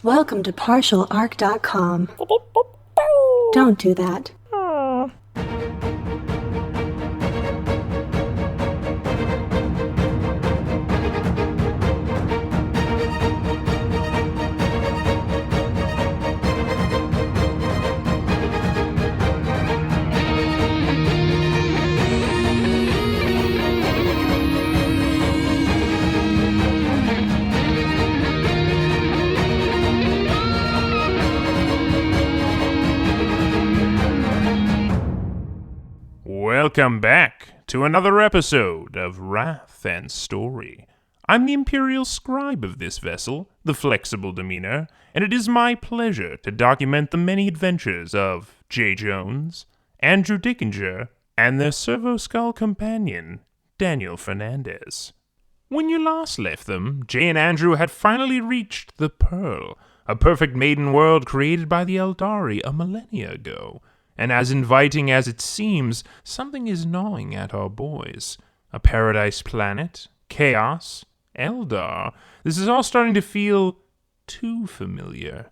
Welcome to partialarc.com. Don't do that. Welcome back to another episode of Wrath and Story. I'm the Imperial Scribe of this vessel, the Flexible Demeanor, and it is my pleasure to document the many adventures of Jay Jones, Andrew Dickinger, and their Servo-Skull companion, Daniel Fernandez. When you last left them, Jay and Andrew had finally reached the Pearl, a perfect maiden world created by the Aeldari a millennia ago. And as inviting as it seems, something is gnawing at our boys. A paradise planet, chaos, Eldar. This is all starting to feel too familiar.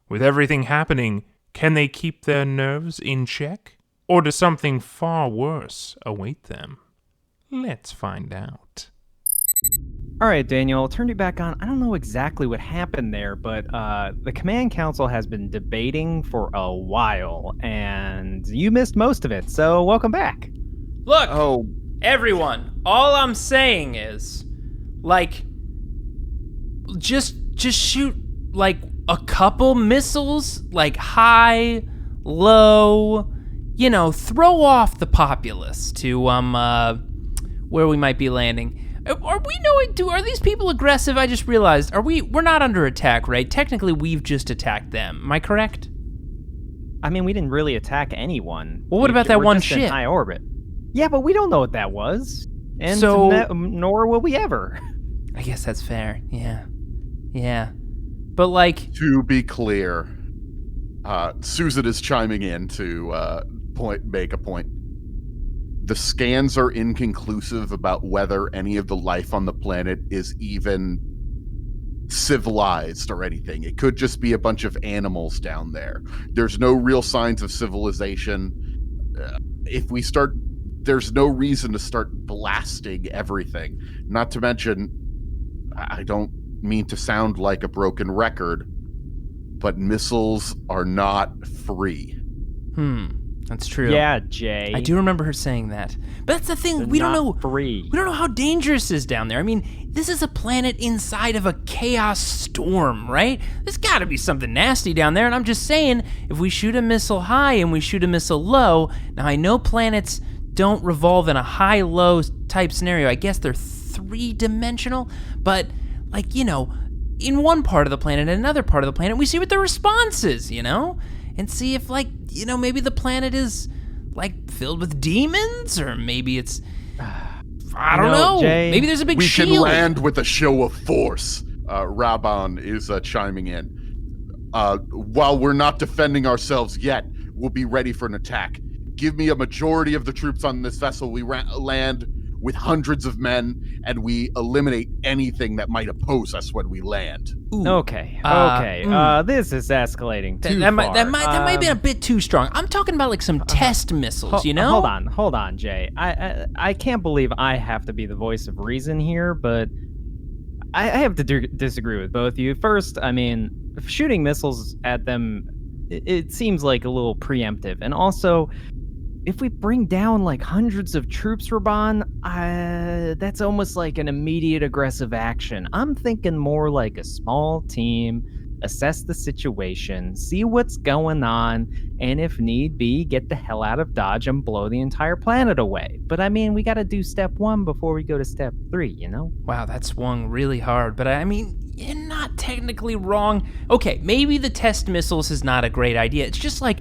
With everything happening, can they keep their nerves in check? Or does something far worse await them? Let's find out. All right, Daniel, I'll turn you back on. I don't know exactly what happened there, but the Command Council has been debating for a while, and you missed most of it, so welcome back. Look, everyone, all I'm saying is, just shoot, a couple missiles, high, low, throw off the populace to, where we might be landing. Are these people aggressive? I just realized, we're not under attack, right? Technically, we've just attacked them. Am I correct? I mean, we didn't really attack anyone. Well, what about that one just ship? In high orbit. Yeah, but we don't know what that was. And nor will we ever. I guess that's fair. Yeah. But to be clear, Susan is chiming in to make a point. The scans are inconclusive about whether any of the life on the planet is even civilized or anything. It could just be a bunch of animals down there. There's no real signs of civilization. There's no reason to start blasting everything. Not to mention, I don't mean to sound like a broken record, but missiles are not free. That's true. Yeah, Jay. I do remember her saying that. But that's the thing, They're we don't know. Free. We don't know how dangerous it is down there. I mean, this is a planet inside of a chaos storm, right? There's got to be something nasty down there. And I'm just saying, if we shoot a missile high and we shoot a missile low, now I know planets don't revolve in a high-low type scenario. I guess they're three-dimensional, but in one part of the planet and another part of the planet, we see what the response is, and see if maybe the planet is filled with demons, or maybe it's I don't know. Jay, maybe there's a big shield. We can land with a show of force. Raban is chiming in. While we're not defending ourselves yet, we'll be ready for an attack. Give me a majority of the troops on this vessel. We land with hundreds of men, and we eliminate anything that might oppose us when we land. Ooh. Okay. This is escalating too that far. That might be a bit too strong. I'm talking about some test missiles, Hold on, Jay. I can't believe I have to be the voice of reason here, but I have to disagree with both of you. First, I mean, shooting missiles at them, it seems like a little preemptive, and also, if we bring down hundreds of troops, Raban, that's almost like an immediate aggressive action. I'm thinking more like a small team, assess the situation, see what's going on, and if need be, get the hell out of Dodge and blow the entire planet away. But I mean, we gotta do step 1 before we go to step 3, Wow, that swung really hard, but I mean, you're not technically wrong. Okay, maybe the test missiles is not a great idea. It's just I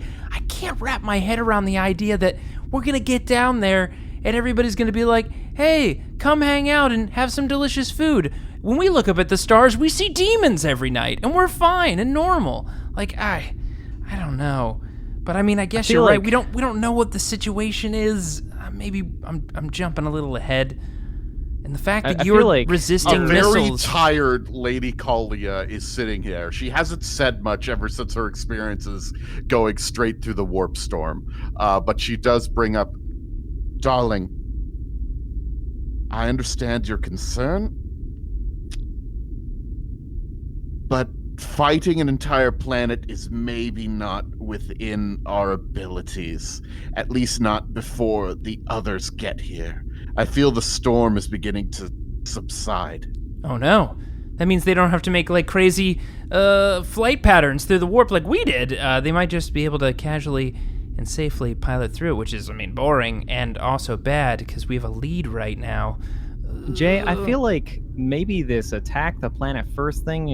can't wrap my head around the idea that we're gonna get down there and everybody's gonna be like, hey, come hang out and have some delicious food. When we look up at the stars, we see demons every night, and we're fine and normal. I don't know. But I mean, I guess you're right. We don't know what the situation is. Maybe I'm jumping a little ahead. And the fact that I you're feel like resisting A very missiles. tired Lady Kalia is sitting here. She hasn't said much ever since her experiences going straight through the warp storm. But she does bring up, darling, I understand your concern, but fighting an entire planet is maybe not within our abilities, at least not before the others get here. I feel the storm is beginning to subside. Oh no. That means they don't have to make like crazy flight patterns through the warp like we did. They might just be able to casually and safely pilot through it, which is, boring and also bad because we have a lead right now. Jay, I feel like maybe this attack the planet first thing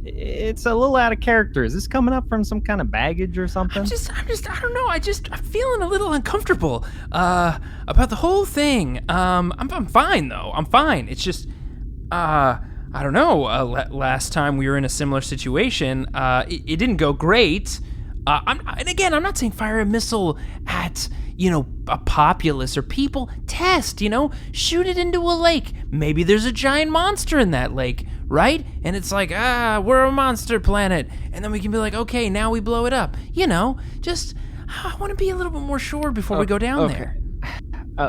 it's a little out of character. Is this coming up from some kind of baggage or something? I don't know. I'm feeling a little uncomfortable about the whole thing. I'm fine though. I'm fine. It's just, I don't know. Last time we were in a similar situation, it didn't go great. And again, I'm not saying fire a missile at, a populace or people. Test, shoot it into a lake. Maybe there's a giant monster in that lake, right? And it's like, we're a monster planet. And then we can be like, okay, now we blow it up. I want to be a little bit more sure before we go down there.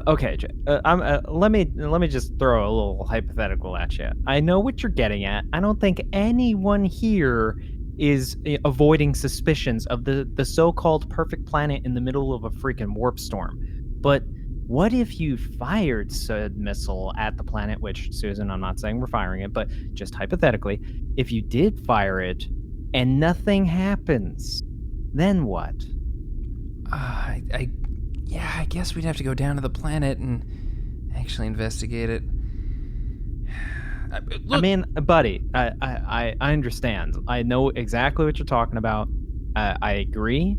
Okay, Jay. Let me just throw a little hypothetical at you. I know what you're getting at. I don't think anyone here is avoiding suspicions of the so-called perfect planet in the middle of a freaking warp storm. But what if you fired said missile at the planet, which, Susan, I'm not saying we're firing it, but just hypothetically, if you did fire it and nothing happens, then what? I guess we'd have to go down to the planet and actually investigate it. Look, Buddy, I understand. I know exactly what you're talking about. I agree,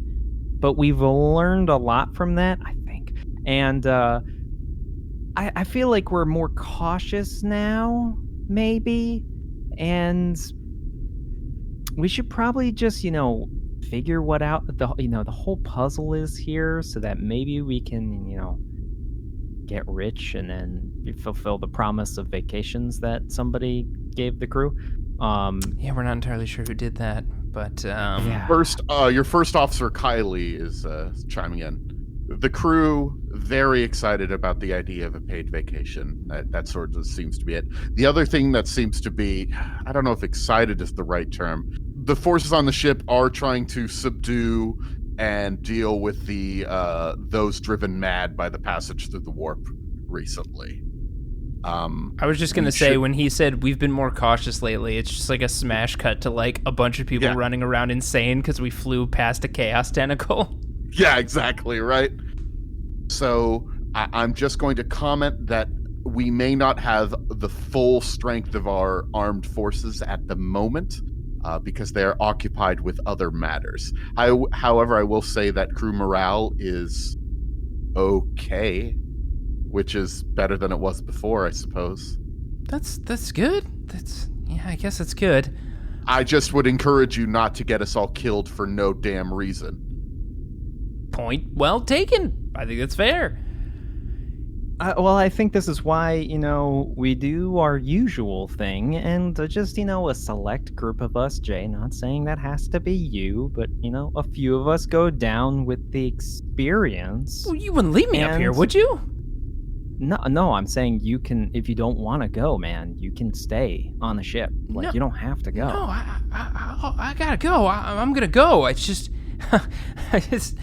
but we've learned a lot from that, I think. And I feel like we're more cautious now, maybe. And we should probably just, figure what out the whole puzzle is here, so that maybe we can, get rich and then fulfill the promise of vacations that somebody gave the crew. Yeah, we're not entirely sure who did that, but Yeah. Your first officer, Kylie, is chiming in. The crew, very excited about the idea of a paid vacation. That sort of seems to be it. The other thing that seems to be, I don't know if excited is the right term, the forces on the ship are trying to subdue and deal with the those driven mad by the passage through the warp recently. I was just gonna say, when he said we've been more cautious lately, it's just like a smash cut to like a bunch of people running around insane because we flew past a chaos tentacle. Yeah, exactly, right? So I'm just going to comment that we may not have the full strength of our armed forces at the moment, because they are occupied with other matters. However, I will say that crew morale is okay, which is better than it was before, I suppose. That's good. I guess that's good. I just would encourage you not to get us all killed for no damn reason. Point well taken. I think that's fair. Well, I think this is why, we do our usual thing, and just, a select group of us, Jay, not saying that has to be you, but, a few of us go down with the experience. Well, you wouldn't leave me up here, would you? No, I'm saying you can, if you don't want to go, man, you can stay on the ship. Like, you don't have to go. No, I gotta go. I'm gonna go. It's just, I just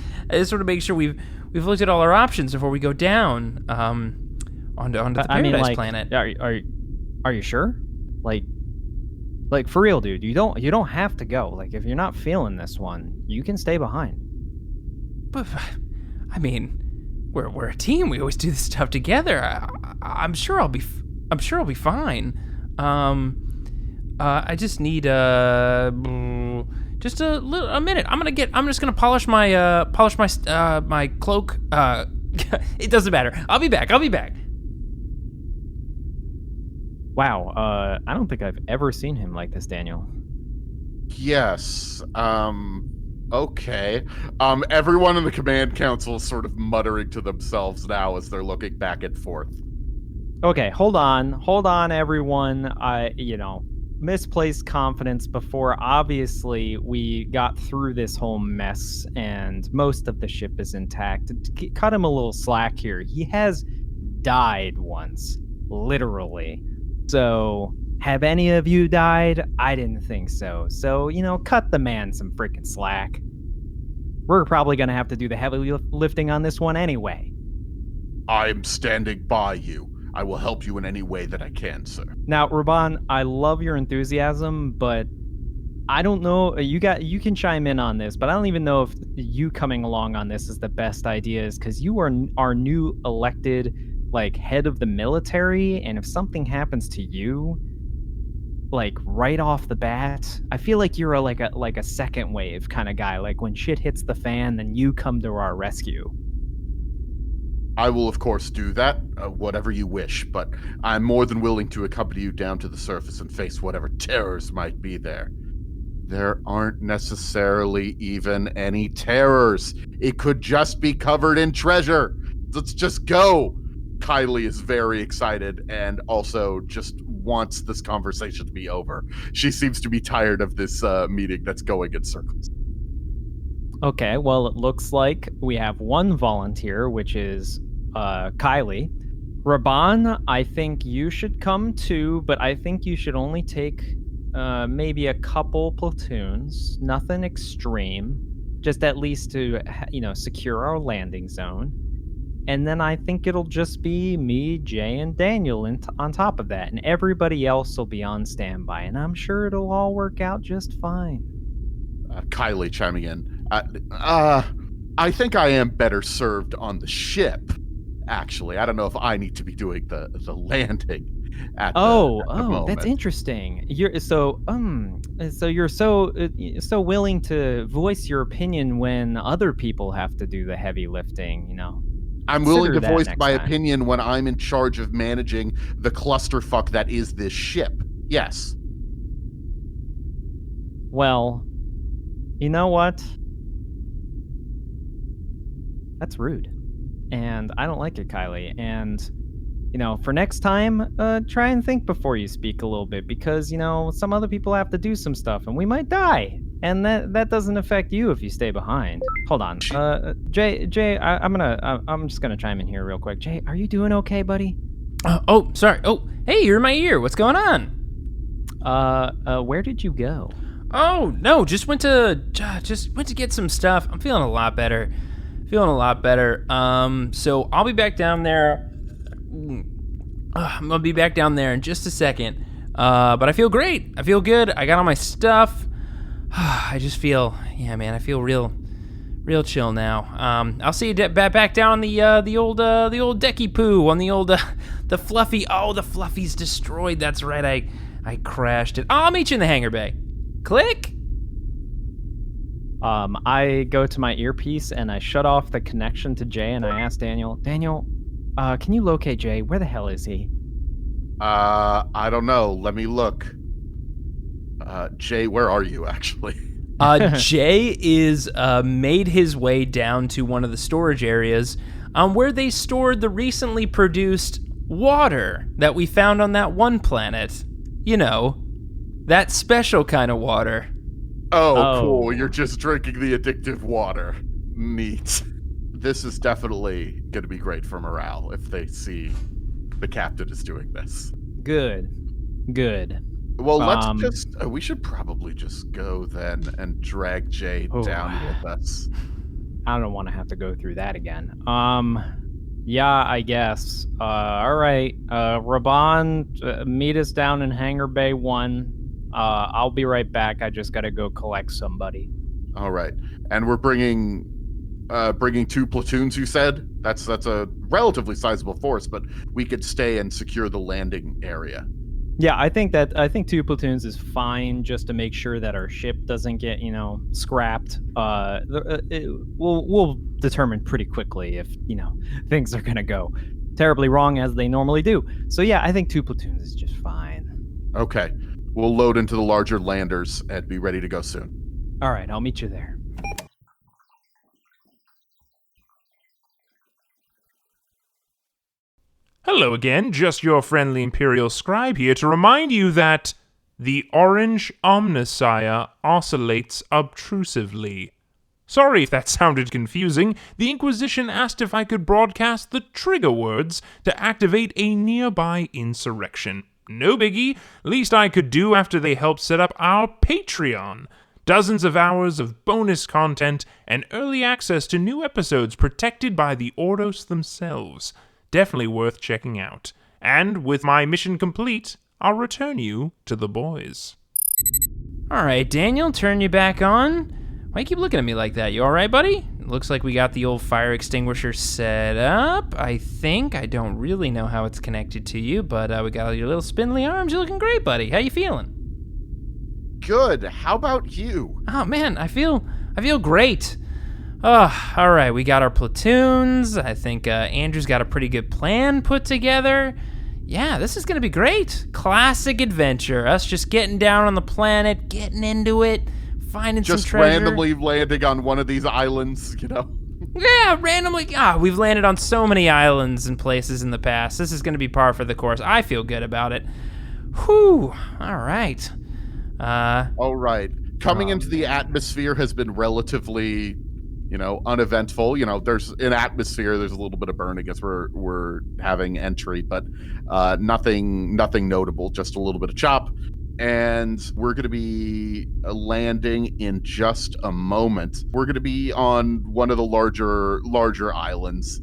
sort of make sure we've looked at all our options before we go down onto the Paradise Planet. Are you sure? Like for real, dude. You don't have to go. Like, if you're not feeling this one, you can stay behind. But we're a team. We always do this stuff together. I'm sure I'll be fine. I just need just a minute. I'm just gonna polish my my cloak. It doesn't matter. I'll be back. Wow. I don't think I've ever seen him like this, Daniel. Yes. Okay. Everyone in the command council is sort of muttering to themselves now as they're looking back and forth. Okay, hold on, everyone. Misplaced confidence before. Obviously, we got through this whole mess, and most of the ship is intact. Cut him a little slack here. He has died once, literally. So, have any of you died? I didn't think so. So, cut the man some freaking slack. We're probably gonna have to do the heavy lifting on this one anyway. I'm standing by you. I will help you in any way that I can, sir. Now, Raban, I love your enthusiasm, but I don't know. You can chime in on this, but I don't even know if you coming along on this is the best idea, because you are our new elected head of the military, and if something happens to you, right off the bat, I feel like you're a second wave kind of guy. Like when shit hits the fan, then you come to our rescue. I will, of course, do that, whatever you wish, but I'm more than willing to accompany you down to the surface and face whatever terrors might be there. There aren't necessarily even any terrors. It could just be covered in treasure. Let's just go. Kylie is very excited and also just wants this conversation to be over. She seems to be tired of this meeting that's going in circles. Okay, well, it looks like we have one volunteer, which is Kylie. Raban, I think you should come too, but I think you should only take maybe a couple platoons, nothing extreme, just at least to, secure our landing zone. And then I think it'll just be me, Jay, and Daniel on top of that, and everybody else will be on standby, and I'm sure it'll all work out just fine. Kylie chiming in. I think I am better served on the ship, actually. I don't know if I need to be doing the landing at the moment. That's interesting. You're so willing to voice your opinion when other people have to do the heavy lifting, I'm willing to Consider that voice next my time. opinion when I'm in charge of managing the clusterfuck that is this ship. Yes. Well, you know what? That's rude. And I don't like it, Kylie. And, for next time, try and think before you speak a little bit, because, some other people have to do some stuff and we might die. And that doesn't affect you if you stay behind. Hold on. Jay, I'm just gonna chime in here real quick. Jay, are you doing okay, buddy? Sorry. Oh, hey, you're in my ear. What's going on? Where did you go? Oh, no, just went to get some stuff. I'm feeling a lot better. So I'll be back down there. I'm gonna be back down there in just a second. But I feel great. I feel good. I got all my stuff. I just feel, I feel real chill now. I'll see you back down on the old decky poo on the fluffy. Oh, the fluffy's destroyed. That's right. I crashed it. I'll meet you in the hangar bay. Click. I go to my earpiece and I shut off the connection to Jay, and I ask Daniel, can you locate Jay? Where the hell is he? I don't know. Let me look. Jay, where are you actually? Jay is made his way down to one of the storage areas where they stored the recently produced water that we found on that one planet. That special kind of water. Oh, cool. You're just drinking the addictive water. Neat. This is definitely going to be great for morale if they see the captain is doing this. Good. Well, we should probably just go then and drag Jay down with us. I don't want to have to go through that again. Yeah, I guess. All right. Raban, meet us down in Hangar Bay 1. I'll be right back. I just got to go collect somebody. All right. And we're bringing 2 platoons, you said? That's a relatively sizable force, but we could stay and secure the landing area. Yeah, I think 2 platoons is fine, just to make sure that our ship doesn't get, scrapped. We'll determine pretty quickly if, things are going to go terribly wrong as they normally do. So yeah, I think 2 platoons is just fine. Okay. We'll load into the larger landers and be ready to go soon. All right, I'll meet you there. Hello again, just your friendly Imperial Scribe here to remind you that the orange Omnissiah oscillates obtrusively. Sorry if that sounded confusing. The Inquisition asked if I could broadcast the trigger words to activate a nearby insurrection. No biggie, least I could do after they helped set up our Patreon. Dozens of hours of bonus content and early access to new episodes protected by the Ordos themselves. Definitely worth checking out. And with my mission complete, I'll return you to the boys. All right, Daniel, turn you back on. Why you keep looking at me like that? You all right, buddy? It looks like we got the old fire extinguisher set up, I think. I don't really know how it's connected to you, but we got your little spindly arms. You're looking great, buddy. How you feeling? Good. How about you? Oh, man, I feel great. Oh, all right, we got our platoons. I think Andrew's got a pretty good plan put together. Yeah, this is going to be great. Classic adventure. Us just getting down on the planet, getting into it, finding some Just treasure. randomly landing on one of these islands, you know? Yeah, randomly. We've landed on so many islands and places in the past. This is going to be par for the course. I feel good about it. Whew. All right. All right. Coming into the atmosphere has been relatively, uneventful. There's an atmosphere, there's a little bit of burn. I guess we're having entry, but nothing notable, just a little bit of chop. And we're going to be landing in just a moment. We're going to be on one of the larger islands,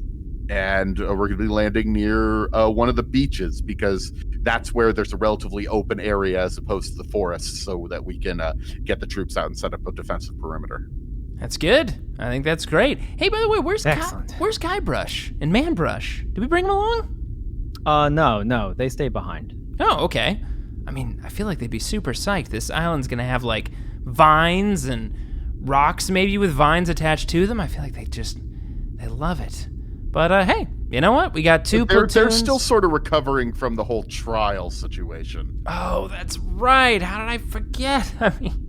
and we're going to be landing near one of the beaches because that's where there's a relatively open area as opposed to the forest, so that we can get the troops out and set up a defensive perimeter. That's good. I think that's great. Hey, by the way, where's Excellent. where's Guybrush and Manbrush? Did we bring them along? No, they stay behind. Oh, okay. I mean, I feel like they'd be super psyched. This island's gonna have like vines and rocks, maybe with vines attached to them. I feel like they love it. But hey, you know what? We got two platoons. They're still sort of recovering from the whole trial situation. Oh, that's right. How did I forget? I mean,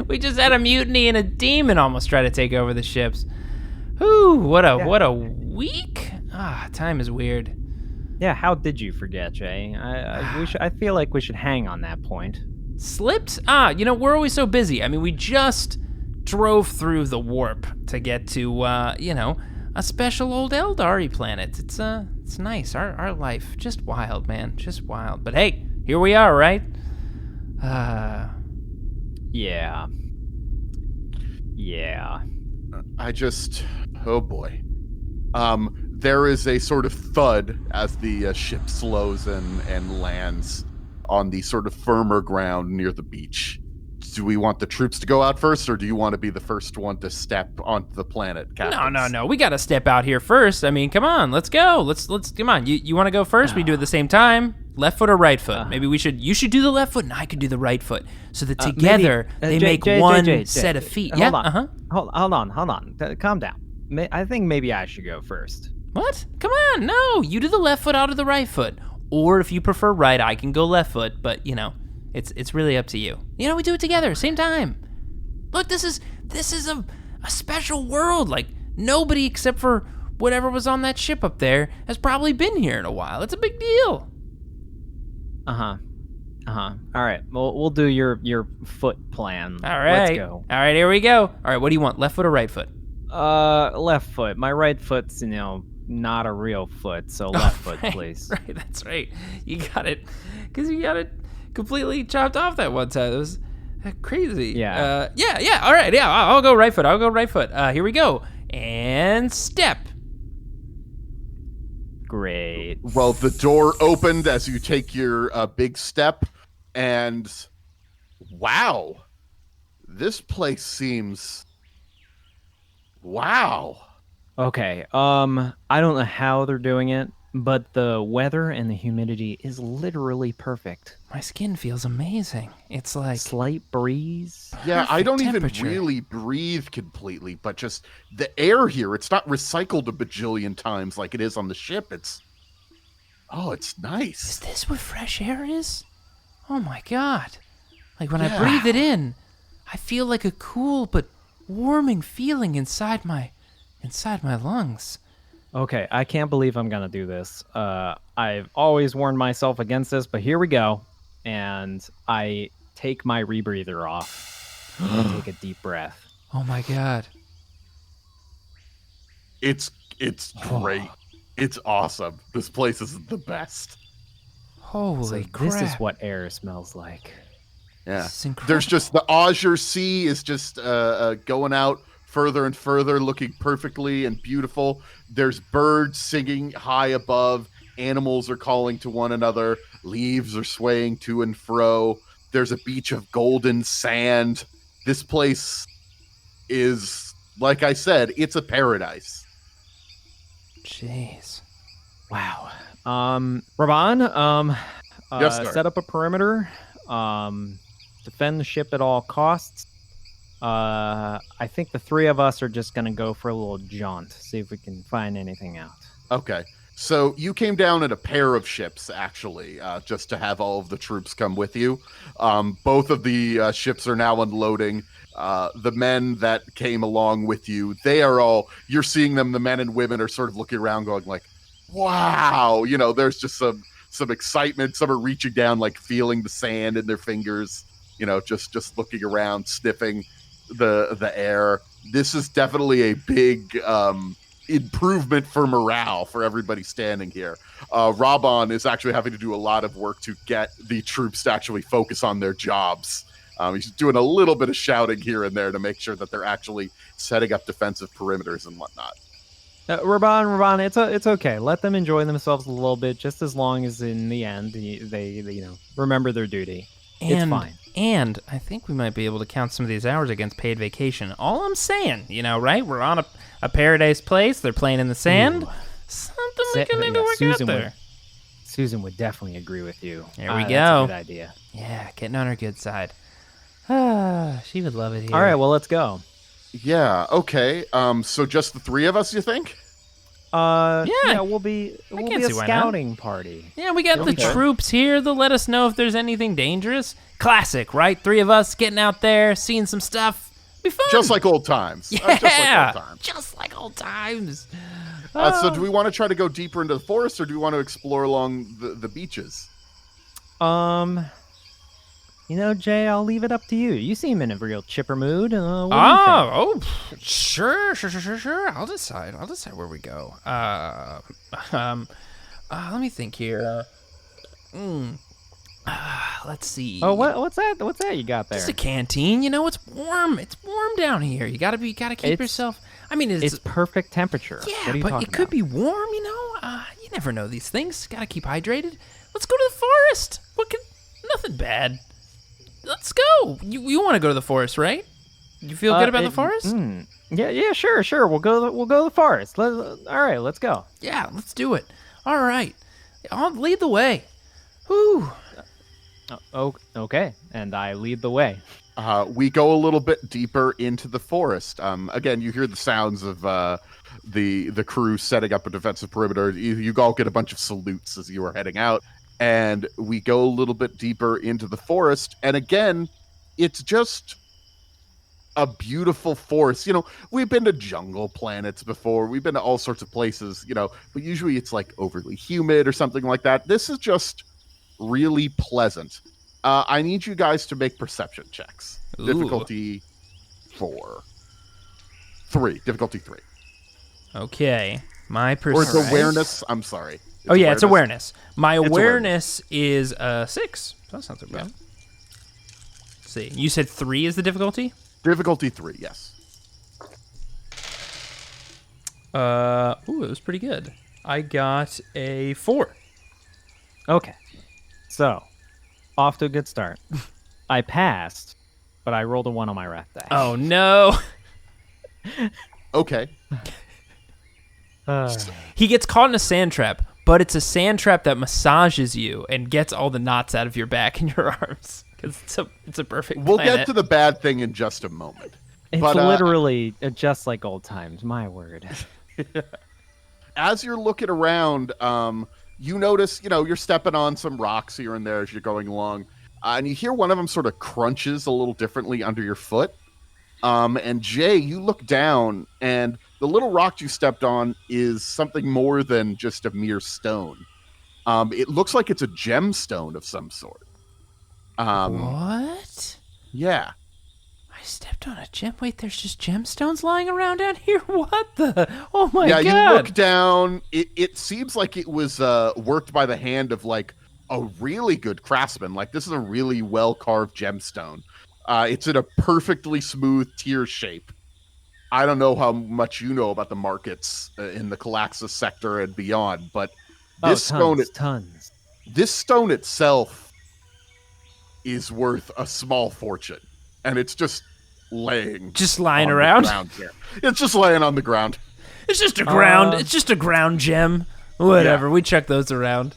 we just had a mutiny and a demon almost try to take over the ships. Ooh, what a week. Time is weird. Yeah, how did you forget, Jay? I feel like we should hang on that point. Slipped? We're always so busy. I mean, we just drove through the warp to get to, a special old Aeldari planet. It's nice. Our life, just wild, man, just wild. But hey, here we are, right? Yeah. Oh boy. There is a sort of thud as the ship slows and lands on the sort of firmer ground near the beach. Do we want the troops to go out first, or do you want to be the first one to step onto the planet, Captains? No. We got to step out here first. I mean, come on, let's go. Let's come on. You want to go first? We do it at the same time. Left foot or right foot? Maybe you should do the left foot, and I could do the right foot, so that together they make one set of feet. Hold on. Hold on. Calm down. I think maybe I should go first. What? Come on, no. You do the left foot, I'll do the right foot. Or if you prefer right, I can go left foot, but it's really up to you. We do it together, same time. Look, this is a special world. Like, nobody except for whatever was on that ship up there has probably been here in a while. It's a big deal. All right. Well, we'll do your foot plan. All right. Let's go. All right, here we go. All right, what do you want? Left foot or right foot? Left foot. My right foot's, not a real foot, so left foot, please. Right, that's right. You got it. Because you got it completely chopped off that one time. It was crazy. Yeah. Yeah. All right, yeah. I'll go right foot. Here we go. And step. Great. Well, the door opened as you take your big step, and wow, this place seems... Wow. Okay. I don't know how they're doing it, but the weather and the humidity is literally perfect. My skin feels amazing. It's like Slight breeze. Yeah, I don't temperature. even really breathe completely, but just the air here, it's not recycled a bajillion times like it is on the ship. It's nice. Is this what fresh air is? Oh my god. Like when I Yeah. breathe it in, I feel like a cool but warming feeling inside my lungs. Okay, I can't believe I'm gonna do this. I've always warned myself against this, but here we go. And I take my rebreather off. And I take a deep breath. Oh my god. It's great. It's awesome. This place is the best. Holy crap. This is what air smells like. Yeah. This is incredible. There's just the azure sea is just going out further and further, looking perfectly and beautiful. There's birds singing high above. Animals are calling to one another. Leaves are swaying to and fro. There's a beach of golden sand. This place is, like I said, it's a paradise. Jeez. Wow. Raban, Yes, sir. set up a perimeter. Defend the ship at all costs. I think the three of us are just gonna go for a little jaunt, see if we can find anything out. Okay. So you came down in a pair of ships, actually, just to have all of the troops come with you. Both of the ships are now unloading. The men that came along with you, they are all, you're seeing them, the men and women are sort of looking around going like, wow, you know, there's just some excitement. Some are reaching down, like feeling the sand in their fingers, you know, just looking around, sniffing the air. This is definitely a big improvement for morale for everybody standing here. Raban is actually having to do a lot of work to get the troops to actually focus on their jobs. He's doing a little bit of shouting here and there to make sure that they're actually setting up defensive perimeters and whatnot. Raban, it's okay. Let them enjoy themselves a little bit, just as long as in the end they remember their duty. It's fine. And I think we might be able to count some of these hours against paid vacation. All I'm saying, right? We're on a paradise place. They're playing in the sand. Ooh. Something we can make it work out there. Susan would definitely agree with you. There we That's go. a good idea. Yeah, getting on her good side. She would love it here. All right, well, let's go. Yeah, okay. So just the three of us, you think? We'll be can't a see why not. scouting party. Yeah, we got the Okay. troops here. They'll let us know if there's anything dangerous. Classic, right? Three of us getting out there, seeing some stuff. Be fun. Just like old times. Yeah, Just like old times. just like old times. So do we want to try to go deeper into the forest, or do we want to explore along the beaches? Jay, I'll leave it up to you. You seem in a real chipper mood. What do you think? Sure. I'll decide where we go. Let me think here. Let's see. Oh, what's that? What's that you got there? Just a canteen. It's warm. It's warm down here. You gotta keep It's- yourself. I mean, It's perfect temperature. yeah, what are you but talking it could about? be warm. You never know these things. Gotta keep hydrated. Let's go to the forest. Nothing bad. Let's go. You want to go to the forest, right? You feel good about the forest? Yeah, sure. We'll go to the forest. All right, let's go. Yeah, let's do it. All right. I'll lead the way. Whew. Okay, and I lead the way. We go a little bit deeper into the forest. Again, you hear the sounds of the crew setting up a defensive perimeter. You all get a bunch of salutes as you are heading out. And we go a little bit deeper into the forest. And again, it's just a beautiful forest. We've been to jungle planets before. We've been to all sorts of places, but usually it's like overly humid or something like that. This is just really pleasant. I need you guys to make perception checks. Ooh. Difficulty 3. Okay. My Or perception. it's awareness. I'm sorry. It's awareness. My It's awareness is 6. That's not so bad. Let's see. You said 3 is the difficulty? Difficulty 3, yes. It was pretty good. I got a 4. Okay, so off to a good start. I passed, but I rolled a 1 on my wrath die. Oh no. Okay. He gets caught in a sand trap, but it's a sand trap that massages you and gets all the knots out of your back and your arms. Because it's a perfect We'll planet. get to the bad thing in just a moment. It's But, literally just like old times. My word. As you're looking around, you notice, you're stepping on some rocks here and there as you're going along. And you hear one of them sort of crunches a little differently under your foot. And Jay, you look down, and the little rock you stepped on is something more than just a mere stone. It looks like it's a gemstone of some sort. What? Yeah. I stepped on a gem. Wait, there's just gemstones lying around down here? What the? Oh my god. Yeah, you look down. It seems like it was worked by the hand of like a really good craftsman. Like this is a really well-carved gemstone. It's in a perfectly smooth tier shape. I don't know how much you know about the markets in the Calaxis sector and beyond, but this tons. This stone itself is worth a small fortune, and it's just lying on around. The ground here. It's just laying on the ground. It's just a ground. It's just a ground gem. Whatever. Yeah. We chuck those around.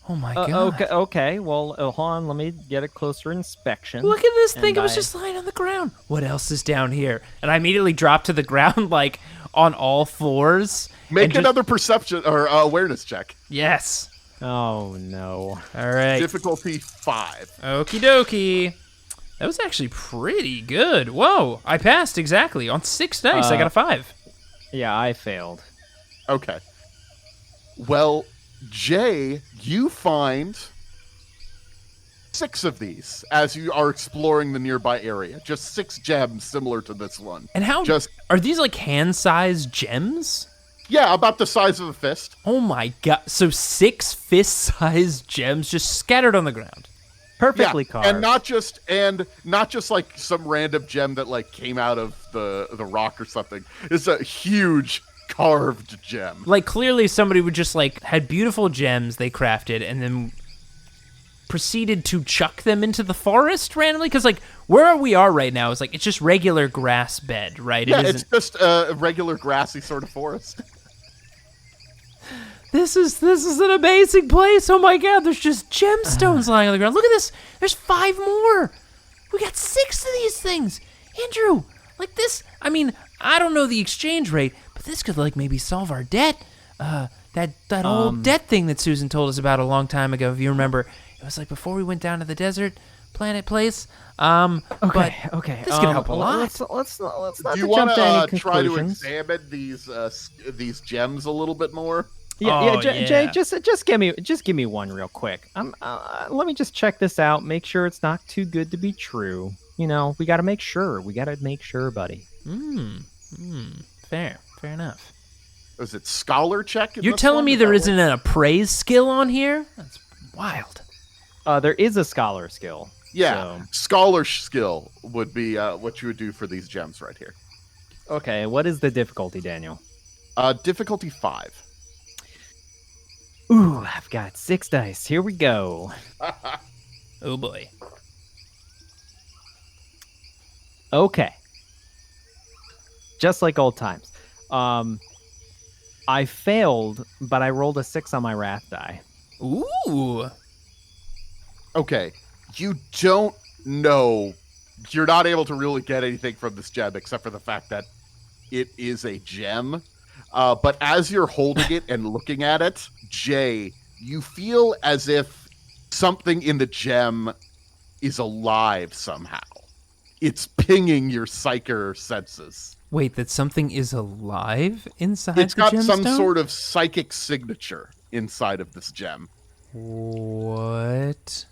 Oh my god. Okay. Well, hold on. Let me get a closer inspection. Look at this thing. It was just lying on the ground. What else is down here? And I immediately dropped to the ground, like on all fours. Make another perception or awareness check. Yes. Oh no. All right. Difficulty 5. Okie dokie. That was actually pretty good. Whoa, I passed exactly. On 6 dice, I got a 5. Yeah, I failed. Okay. Well, Jay, you find 6 of these as you are exploring the nearby area. Just 6 gems similar to this one. And are these like hand-sized gems? Yeah, about the size of a fist. Oh my god. So 6 fist-sized gems just scattered on the ground. Perfectly carved. And not just like some random gem that like came out of the rock or something. It's a huge carved gem. Like clearly somebody would just like had beautiful gems they crafted and then proceeded to chuck them into the forest randomly, because like where we are right now is like it's just regular grass bed, right? Yeah, it's just a regular grassy sort of forest. This is an amazing place. Oh my god, there's just gemstones lying on the ground. Look at this. There's 5 more. We got 6 of these things. Andrew, like this, I mean, I don't know the exchange rate, but this could like maybe solve our debt. That old debt thing that Susan told us about a long time ago, if you remember. It was like before we went down to the desert planet place. Okay. This could help a lot. Let's not Do you jump to any to try to conclusions. examine these gems a little bit more? Jay, just give me one real quick. Let me just check this out. Make sure it's not too good to be true. You know, we got to make sure. Buddy. Fair enough. Is it scholar check? You're telling me there isn't an appraise skill on here? That's wild. There is a scholar skill. Yeah, scholar skill would be what you would do for these gems right here. Okay, what is the difficulty, Daniel? Difficulty 5. Ooh, I've got 6 dice. Here we go. Oh boy. Okay. Just like old times. I failed, but I rolled a 6 on my wrath die. Ooh. Okay, you don't know. You're not able to really get anything from this gem except for the fact that it is a gem. But as you're holding it and looking at it, Jay, you feel as if something in the gem is alive somehow. It's pinging your psychic senses. Wait, that something is alive inside It's the got gemstone? some sort of psychic signature inside of this gem. What?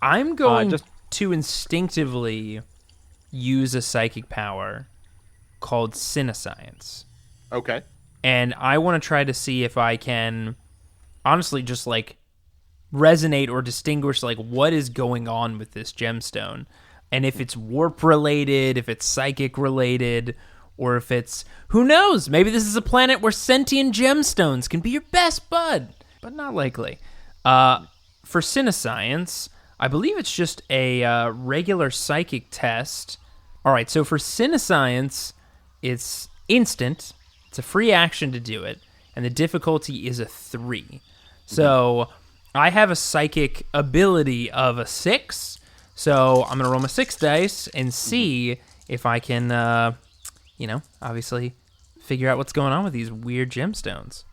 I'm going to instinctively use a psychic power called Cinescience. Okay. And I want to try to see if I can honestly just like resonate or distinguish like what is going on with this gemstone. And if it's warp related, if it's psychic related, or if it's, who knows, maybe this is a planet where sentient gemstones can be your best bud, but not likely. For Cinescience, I believe it's just a regular psychic test. All right, so for Cinescience, it's instant. It's a free action to do it, and the difficulty is a 3. So I have a psychic ability of a 6, so I'm going to roll my 6 dice and see if I can, obviously figure out what's going on with these weird gemstones.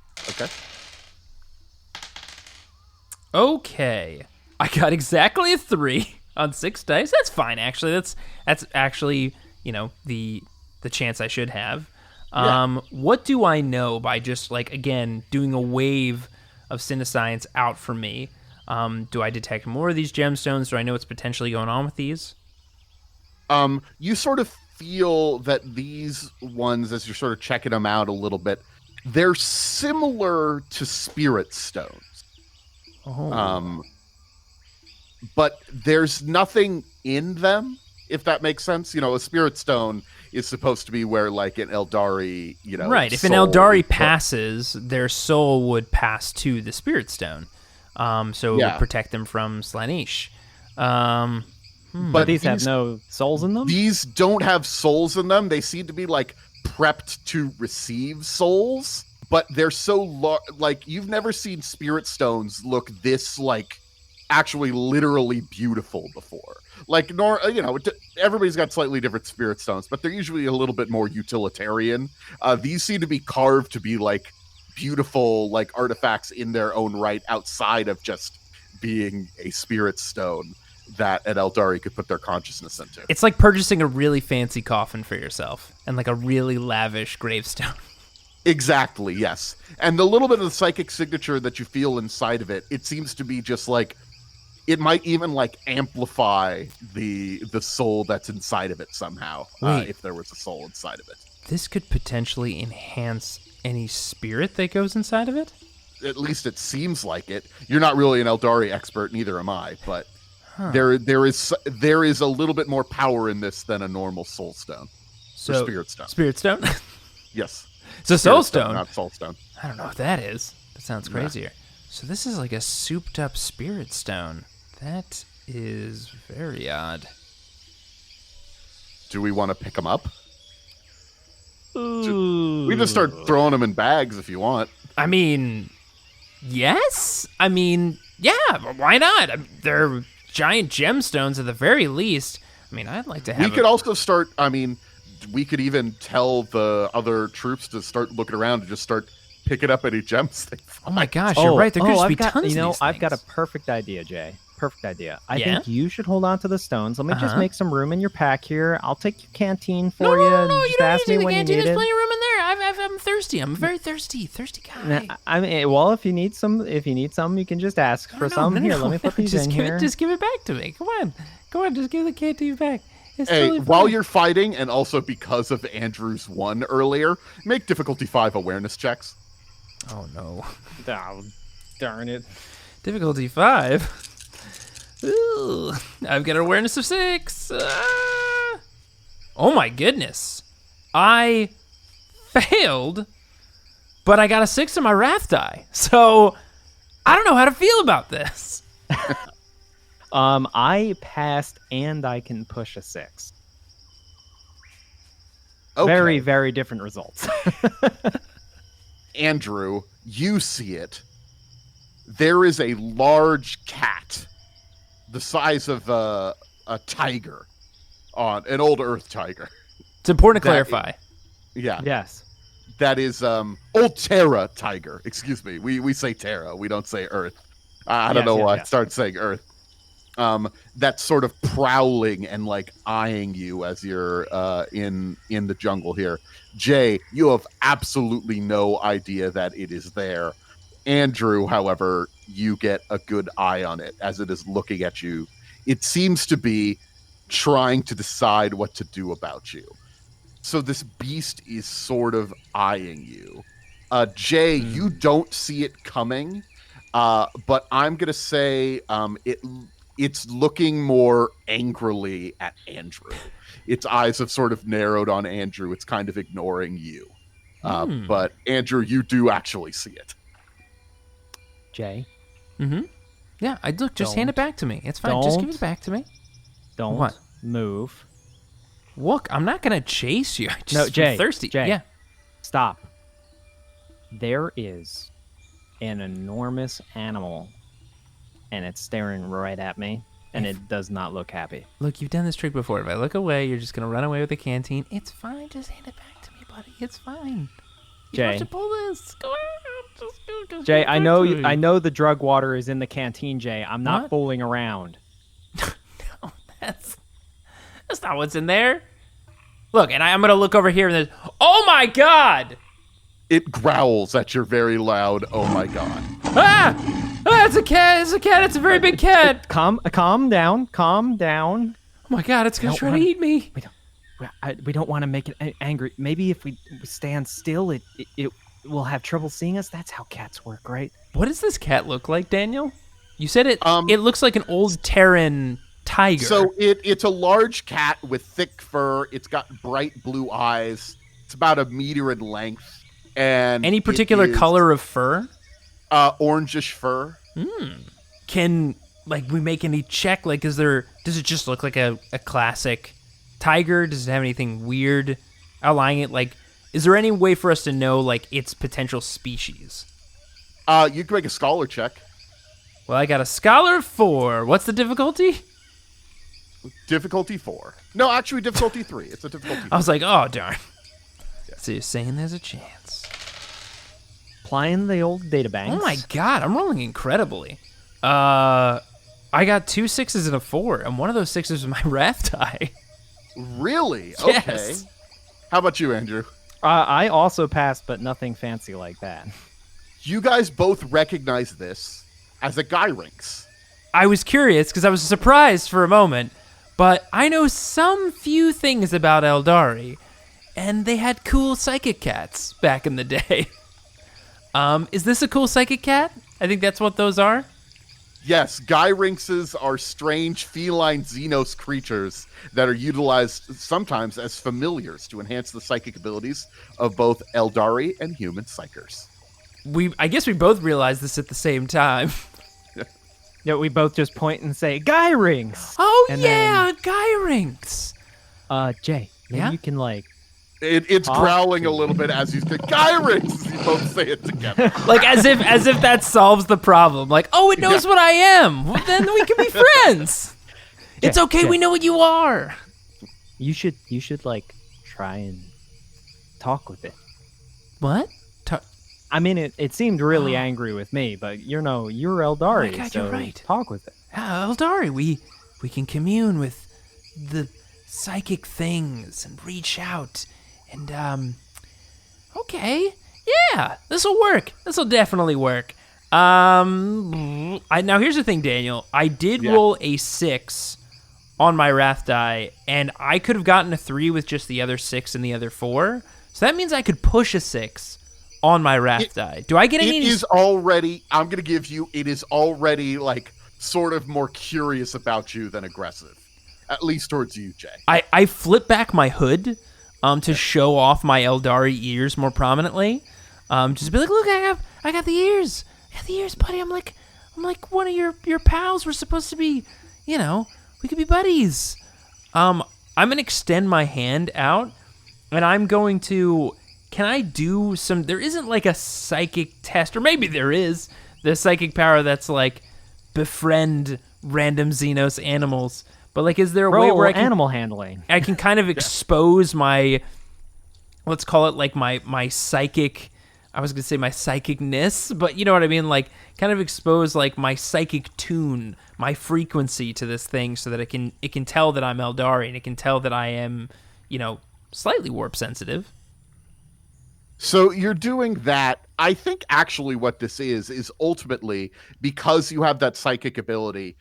Okay. I got exactly a 3 on 6 dice. That's fine, actually. That's actually, the chance I should have. What do I know by just, like, again, doing a wave of Cinescience out for me? Do I detect more of these gemstones? Do I know what's potentially going on with these? You sort of feel that these ones, as you're sort of checking them out a little bit, they're similar to spirit stones. Oh. But there's nothing in them, if that makes sense. You know, a spirit stone is supposed to be where, like, an Aeldari, you know, Right. If an Aeldari passes, their soul would pass to the spirit stone. So it would protect them from Slaanesh. But these have no souls in them? These don't have souls in them. They seem to be, like, prepped to receive souls, but they're so like, you've never seen spirit stones look this, like, actually literally beautiful before. Like, you know, everybody's got slightly different spirit stones, but they're usually a little bit more utilitarian. These seem to be carved to be, like, beautiful, like, artifacts in their own right, outside of just being a spirit stone that an Aeldari could put their consciousness into. It's like purchasing a really fancy coffin for yourself and, like, a really lavish gravestone. Exactly, yes. And the little bit of the psychic signature that you feel inside of it, it seems to be just like, it might even, like, amplify the soul that's inside of it somehow, if there was a soul inside of it. This could potentially enhance any spirit that goes inside of it? At least it seems like it. You're not really an Aeldari expert, neither am I, but there is a little bit more power in this than a normal soul stone. So, spirit stone. Spirit stone? Yes. It's a soul stone. Not soul stone. I don't know what that is. That sounds crazier. So this is like a souped up spirit stone. That is very odd. Do we want to pick them up? We just start throwing them in bags if you want. I mean, yes. I mean, yeah, why not? They're giant gemstones at the very least. I mean, I'd like to have... We could also start, I mean, we could even tell the other troops to start looking around and just start picking up any gems they find. Oh my gosh, you're right. There could just be tons of these things. I've got a perfect idea, Jay. Perfect idea. I think you should hold on to the stones. Let me just make some room in your pack here. I'll take your canteen for you. No, you don't ask need me the when canteen. you need There's it. plenty of room in there. I'm thirsty. I'm a very thirsty guy. I mean, well, if you need some, you can just ask for some. Here, let me put these in here. Just give it back to me. Come on, just give the canteen back. It's hey, totally while fine. you're fighting, and also because of Andrew's one earlier, make difficulty 5 awareness checks. Oh no. Oh, darn it. Difficulty 5. Ooh, I've got an awareness of 6. Oh my goodness. I failed, but I got a 6 on my wrath die. So I don't know how to feel about this. I passed and I can push a 6. Okay. Very, very different results. Andrew, you see it. There is a large cat, the size of a tiger, on an old Earth tiger. It's important to clarify. Yes. That is old Terra tiger. Excuse me. We say Terra. We don't say Earth. I don't know why I started saying Earth. That's sort of prowling and, like, eyeing you as you're in the jungle here. Jay, you have absolutely no idea that it is there. Andrew, however, you get a good eye on it as it is looking at you. It seems to be trying to decide what to do about you. So this beast is sort of eyeing you. Jay, you don't see it coming, but I'm going to say it's looking more angrily at Andrew. Its eyes have sort of narrowed on Andrew. It's kind of ignoring you. But Andrew, you do actually see it. Jay. Mm-hmm. Yeah, just hand it back to me. It's fine. Just give it back to me. Don't move. Look, I'm not going to chase you. No, Jay. I'm thirsty. Jay, yeah. Stop. There is an enormous animal, and it's staring right at me, and it does not look happy. Look, you've done this trick before. If I look away, you're just going to run away with the canteen. It's fine. Just hand it back to me, buddy. It's fine. You Jay. don't have to pull this. Go on. Just Jay, hand I it know back to me. I know the drug water is in the canteen, Jay. I'm not What? fooling around. No, that's not what's in there. Look, and I'm gonna look over here and there's, oh my god! It growls at your very loud, oh my god. It's a cat, it's a very big cat. Calm down. Oh my god, it's gonna try to eat me. We don't want to make it angry. Maybe if we stand still, it will have trouble seeing us. That's how cats work, right? What does this cat look like, Daniel? You said it looks like an old Terran tiger. So it's a large cat with thick fur. It's got bright blue eyes. It's about 1 meter in length. And any particular color of fur? Orangish fur. Can we make any check? Like, does it just look like a classic tiger? Does it have anything weird outlying it? Like, is there any way for us to know its potential species? You can make a scholar check. Well, I got a scholar of 4. What's the difficulty? Difficulty 4. No, actually, difficulty 3. It's a difficulty 4. I was like, oh darn. So you're saying there's a chance? Applying the old data banks. Oh my god, I'm rolling incredibly. I got 2 6s and a 4, and one of those 6s was my wrath die. Really? Yes. Okay. How about you, Andrew? I also passed, but nothing fancy like that. You guys both recognize this as a Gyrinx. I was curious because I was surprised for a moment, but I know some few things about Aeldari, and they had cool psychic cats back in the day. Is this a cool psychic cat? I think that's what those are. Yes, Gyrinxes are strange feline xenos creatures that are utilized sometimes as familiars to enhance the psychic abilities of both Aeldari and human psychers. I guess we both realized this at the same time. Yeah, we both just point and say, Gyrinx! Oh, And yeah, Gyrinx! Jay, maybe Yeah? Oh, you can, It's growling a little bit as you say Gyrinx. You both say it together. Like, as if that solves the problem. Like, oh, it knows what I am. Well, then we can be friends. It's okay, we know what you are. You should try and talk with it. What? I mean, it seemed really angry with me, but you're Aeldari, Oh my God, so you're right. talk with it. Aeldari, we can commune with the psychic things and reach out and okay, yeah, this'll work. This'll definitely work. Now here's the thing, Daniel. I did roll a 6 on my wrath die, and I could have gotten a 3 with just the other 6 and the other 4. So that means I could push a 6 on my wrath die. Do I get any? It is already. I'm gonna give you. It is already sort of more curious about you than aggressive, at least towards you, Jay. I flip back my hood to show off my Aeldari ears more prominently. Just be like, look, I got the ears. I got the ears, buddy. I'm like one of your pals. We're supposed to be, we could be buddies. I'm gonna extend my hand out, and I'm going to. Can I do some? There isn't a psychic test, or maybe there is. The psychic power that's befriend random Xenos animals. But is there a way where I can animal handling? I can kind of expose my, let's call it my psychic. I was gonna say my psychicness, but you know what I mean. Kind of expose my psychic tune, my frequency to this thing, so that it can tell that I'm Aeldari, and it can tell that I am, slightly warp sensitive. So you're doing that. I think actually what this is ultimately, because you have that psychic ability,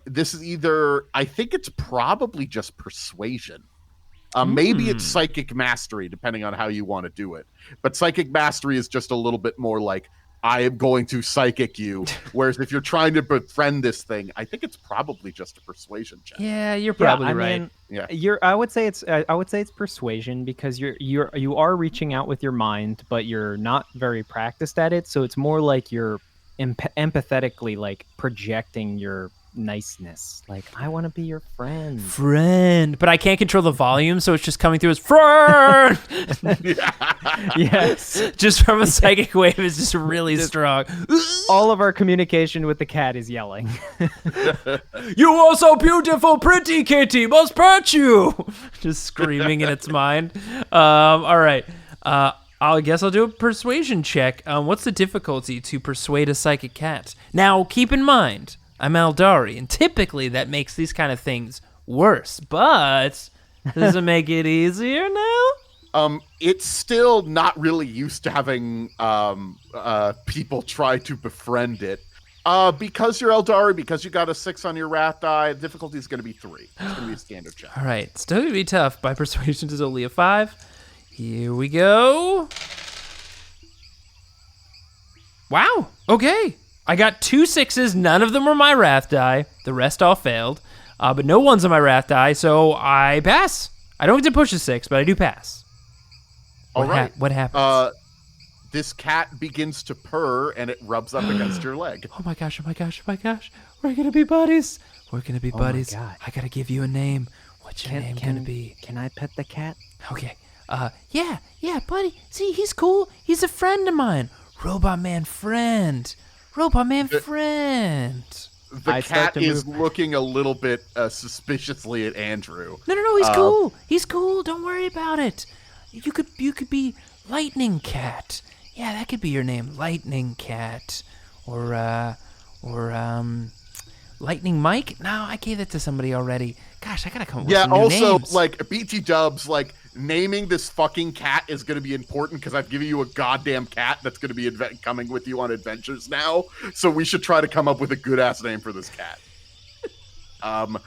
this is either, I think it's probably just persuasion. Maybe it's psychic mastery, depending on how you want to do it. But psychic mastery is just a little bit more I am going to psychic you. Whereas if you're trying to befriend this thing, I think it's probably just a persuasion check. Yeah, you're probably right. I would say it's persuasion, because you are reaching out with your mind, but you're not very practiced at it. So it's more like you're empathetically projecting your niceness. I want to be your friend. But I can't control the volume, so it's just coming through as friend. Yes. Just from a psychic wave is just really strong. All of our communication with the cat is yelling. You are so beautiful, pretty kitty, must pet you. Just screaming in its mind. All right. I guess I'll do a persuasion check. What's the difficulty to persuade a psychic cat? Now, keep in mind, I'm Aeldari, and typically that makes these kind of things worse, but Does it make it easier now? It's still not really used to having people try to befriend it. Because you're Aeldari, because you got a 6 on your wrath die, the difficulty is going to be 3. It's going to be a standard check. All right, still gonna be tough. By persuasion is only a 5. Here we go. Wow. Okay. I got 2 6s. None of them were my wrath die. The rest all failed. But no one's on my wrath die, so I pass. I don't get to push a 6, but I do pass. All right. What happens? This cat begins to purr, and it rubs up against your leg. Oh my gosh, oh my gosh, oh my gosh. We're gonna be buddies. We're gonna be buddies. God. I gotta give you a name. What's your name gonna be? Can I pet the cat? Okay. Yeah, buddy. See, he's cool. He's a friend of mine. Robot Man friend. Robot Man friend. The cat is looking a little bit suspiciously at Andrew. No, he's cool. He's cool. Don't worry about it. You could be Lightning Cat. Yeah, that could be your name, Lightning Cat, or Lightning Mike. No, I gave it to somebody already. Gosh, I gotta come up with some new names. Like BT Dubs, like naming this fucking cat is gonna be important because I've given you a goddamn cat that's gonna be coming with you on adventures now. So we should try to come up with a good ass name for this cat.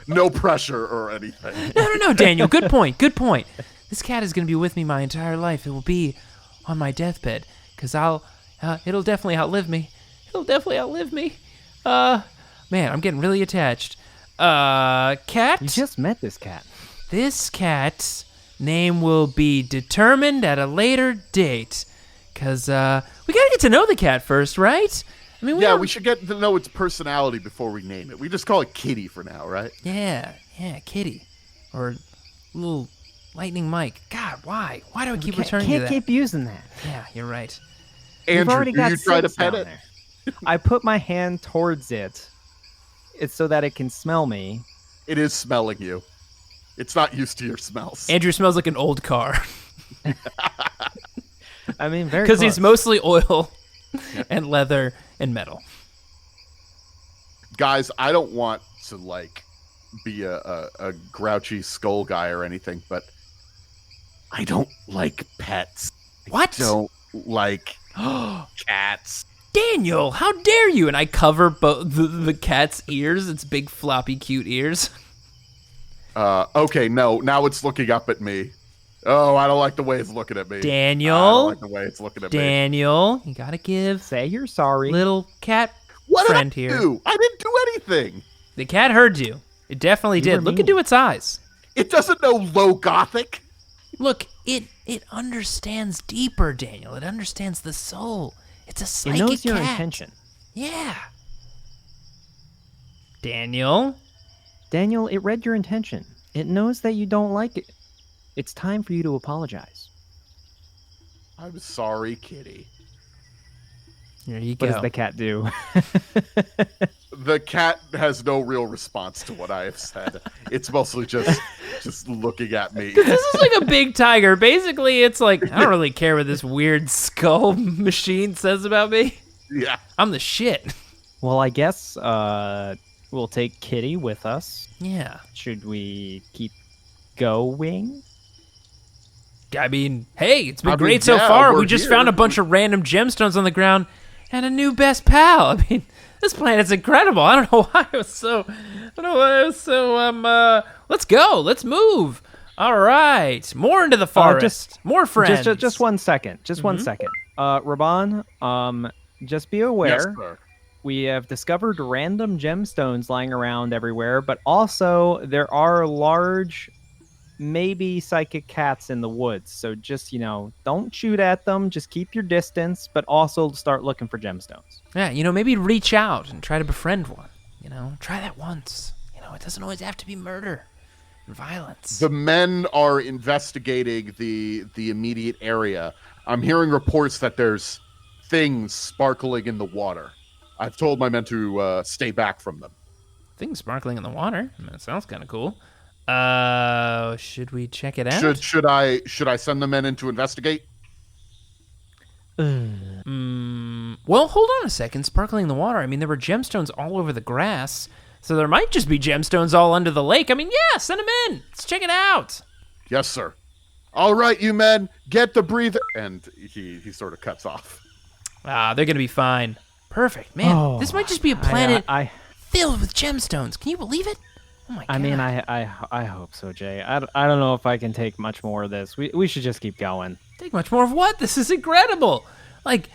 No pressure or anything. No, Daniel. Good point. This cat is gonna be with me my entire life. It will be on my deathbed. Because it'll definitely outlive me. Man, I'm getting really attached. Cat? You just met this cat. This cat's name will be determined at a later date. Because, we gotta get to know the cat first, right? I mean, we should get to know its personality before we name it. We just call it Kitty for now, right? Yeah, Kitty. Or little Lightning Mike. God, why? Why do I keep returning to that? Can't keep using that. Yeah, you're right. Andrew, do you try to pet it? I put my hand towards it. It's so that it can smell me. It is smelling you. It's not used to your smells. Andrew smells like an old car. I mean, very because close. he's mostly oil and leather and metal. Guys, I don't want to be a grouchy skull guy or anything, but I don't like pets. What? I don't like cats. Daniel, how dare you? And I cover the cat's ears, its big floppy cute ears. Okay, no, now it's looking up at me. Oh, I don't like the way it's looking at me. Daniel. I don't like the way it's looking at me. Daniel, you gotta give Say you're sorry. little cat What friend did I here. do? I didn't do anything. The cat heard you. It definitely You did. were Look mean. into its eyes. It doesn't know low gothic. Look, it understands deeper, Daniel. It understands the soul. It's a It psychic knows your cat. intention. Yeah. Daniel? Daniel, it read your intention. It knows that you don't like it. It's time for you to apologize. I'm sorry, Kitty. There you What go. does the cat do? The cat has no real response to what I have said. It's mostly just looking at me. This is like a big tiger. Basically, it's like, I don't really care what this weird skull machine says about me. Yeah. I'm the shit. Well, I guess we'll take Kitty with us. Yeah. Should we keep going? I mean, hey, it's been I mean, great so yeah, far. we're We just here. found a bunch of random gemstones on the ground and a new best pal. I mean, this planet's incredible. I don't know why I was so. Let's go. Let's move. All right. More into the forest. More friends. Just 1 second. Just 1 second. Raban, just be aware. Yes, sir. We have discovered random gemstones lying around everywhere, but also there are large, maybe psychic cats in the woods. So just, don't shoot at them. Just keep your distance, but also start looking for gemstones. Yeah, maybe reach out and try to befriend one. Try that once. It doesn't always have to be murder and violence. The men are investigating the immediate area. I'm hearing reports that there's things sparkling in the water. I've told my men to stay back from them. Things sparkling in the water. I mean, it sounds kind of cool. Should we check it out? Should I send the men in to investigate? Well, hold on a second. Sparkling in the water. I mean, there were gemstones all over the grass, so there might just be gemstones all under the lake. I mean, yeah, send them in. Let's check it out. Yes, sir. All right, you men, get the breather. And he sort of cuts off. They're going to be fine. Perfect. Man, this might just be a planet filled with gemstones. Can you believe it? Oh my God. I mean, I hope so, Jay. I don't know if I can take much more of this. We should just keep going. Take much more of what? This is incredible. Like,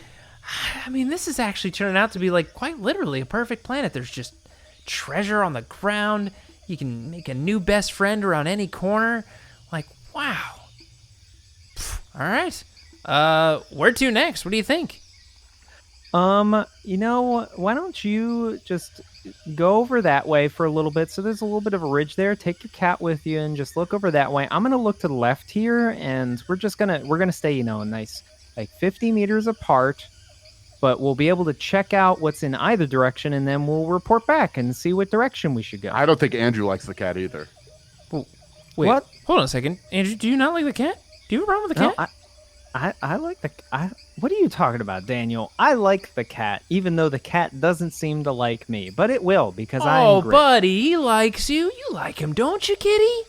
I mean, this is actually turning out to be like quite literally a perfect planet. There's just treasure on the ground. You can make a new best friend around any corner. Like, wow. All right. Where to next? What do you think? You know, why don't you just go over that way for a little bit? So there's a little bit of a ridge there. Take your cat with you and just look over that way. I'm gonna look to the left here, and we're gonna stay, you know, nice like 50 meters apart. But we'll be able to check out what's in either direction, and then we'll report back and see what direction we should go. I don't think Andrew likes the cat either. Wait, what? Hold on a second. Andrew, do you not like the cat? Do you have a problem with the cat? No, I like the... what are you talking about, Daniel? I like the cat, even though the cat doesn't seem to like me. But it will, because I'm great. Oh, buddy, he likes you. You like him, don't you, Kitty?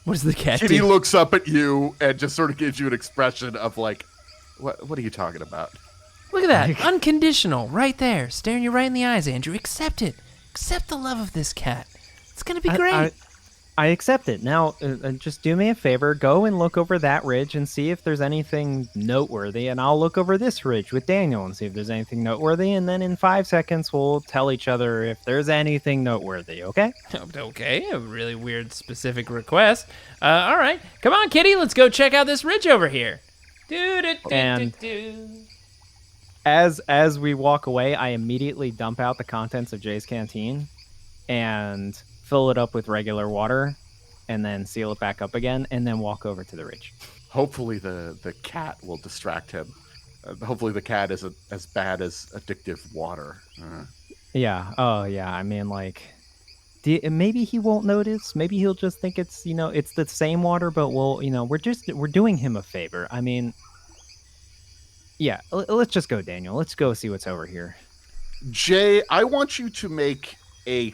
What does the cat Kitty do? looks up at you and just sort of gives you an expression of like, what are you talking about? Look at that. Unconditional. Right there. Staring you right in the eyes, Andrew. Accept it. Accept the love of this cat. It's going to be great. I accept it. Now, just do me a favor. Go and look over that ridge and see if there's anything noteworthy. And I'll look over this ridge with Daniel and see if there's anything noteworthy. And then in 5 seconds, we'll tell each other if there's anything noteworthy, okay? Okay. A really weird specific request. All right. Come on, Kitty. Let's go check out this ridge over here. And as we walk away, I immediately dump out the contents of Jay's canteen and fill it up with regular water and then seal it back up again and then walk over to the ridge. Hopefully the cat will distract him. Hopefully the cat isn't as bad as addictive water. Yeah. Oh, yeah. I mean, like, maybe he won't notice. Maybe he'll just think it's, you know, it's the same water, but we're doing him a favor. I mean, yeah, let's just go, Daniel. Let's go see what's over here. Jay, I want you to make a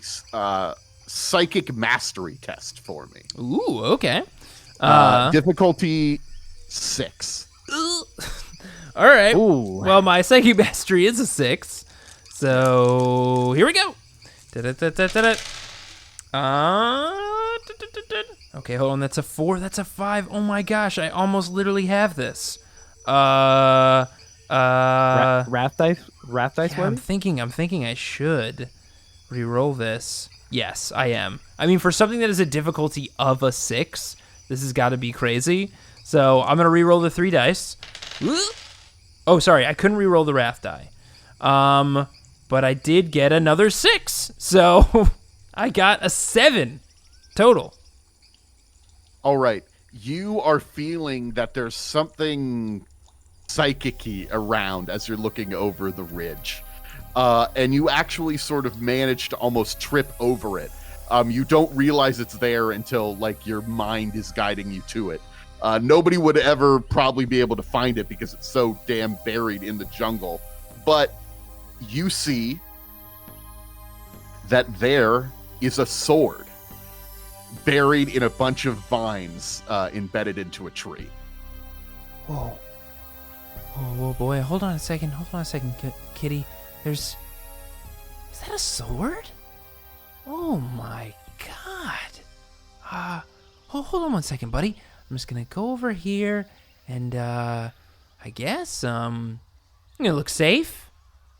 psychic mastery test for me. Ooh, okay. Difficulty 6. All right. Ooh. Well, my psychic mastery is a 6. So here we go. Okay, hold on. That's a 4. That's a 5. Oh my gosh, I almost literally have this. Wrath dice yeah, I'm thinking I should re-roll this. Yes, I am. I mean, for something that is a difficulty of a 6, this has got to be crazy. So I'm gonna re-roll the 3 dice. Oh, sorry, I couldn't re-roll the wrath die. But I did get another 6, so I got a 7 total. All right, you are feeling that there's something psychic-y around as you're looking over the ridge. And you actually sort of manage to almost trip over it. You don't realize it's there until like your mind is guiding you to it. Nobody would ever probably be able to find it because it's so damn buried in the jungle. But you see that there is a sword buried in a bunch of vines embedded into a tree. Whoa. Whoa, boy. Hold on a second, Kitty. Is that a sword? Oh my God. Hold on one second, buddy. I'm just gonna go over here and, I guess, I'm gonna look safe.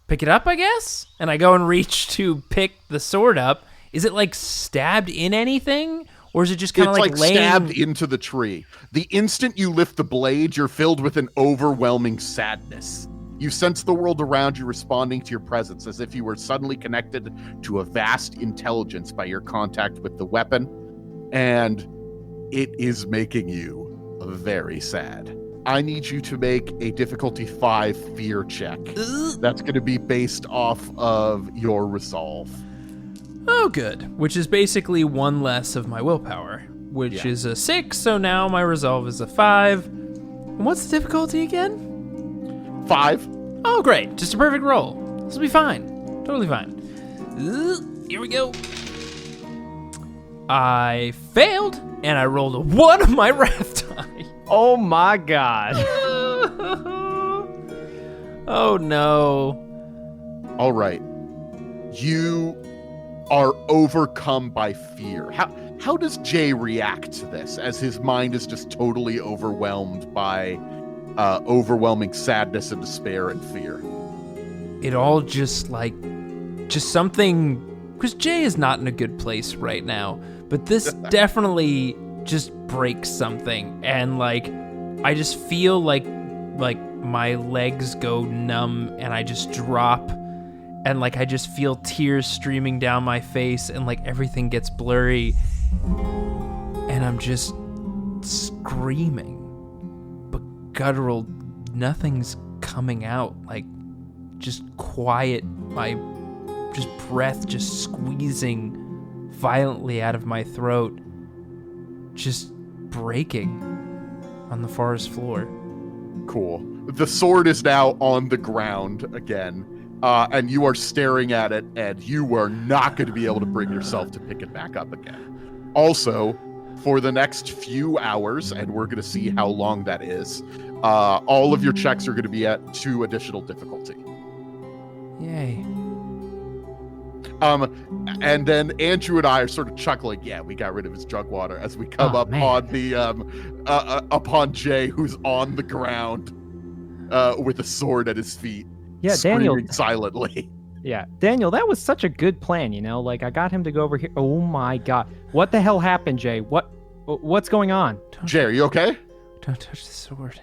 Pick it up, I guess? And I go and reach to pick the sword up. Is it, like, stabbed in anything? Or is it just kind of like laying... stabbed into the tree. The instant you lift the blade, you're filled with an overwhelming sadness. You sense the world around you responding to your presence as if you were suddenly connected to a vast intelligence by your contact with the weapon. And it is making you very sad. I need you to make a difficulty 5 fear check. That's going to be based off of your resolve. Oh, good. Which is basically 1 less of my willpower, which is a 6, so now my resolve is a 5. And what's the difficulty again? 5. Oh, great. Just a perfect roll. This will be fine. Totally fine. Here we go. I failed, and I rolled a 1 on my wrath die. Oh my god. Oh no. All right. You are overcome by fear. How does Jay react to this as his mind is just totally overwhelmed by overwhelming sadness and despair and fear? It all just something, because Jay is not in a good place right now, but this definitely just breaks something, and like I just feel like my legs go numb and I just drop, and like I just feel tears streaming down my face, and like everything gets blurry, and I'm just screaming, but guttural, nothing's coming out, like just quiet, my just breath just squeezing violently out of my throat, just breaking on the forest floor. Cool. The sword is now on the ground again, and you are staring at it, and you are not going to be able to bring yourself to pick it back up again. Also, for the next few hours, and we're going to see how long that is, all of your checks are going to be at 2 additional difficulty. Yay. And then Andrew and I are sort of chuckling. Yeah, we got rid of his jug water as we come up on the upon Jay, who's on the ground with a sword at his feet. Yeah, Daniel. Silently. Yeah, Daniel, that was such a good plan. You know, like I got him to go over here. Oh my god, what the hell happened, Jay? What's going on? Jay, are you okay? Don't touch the sword.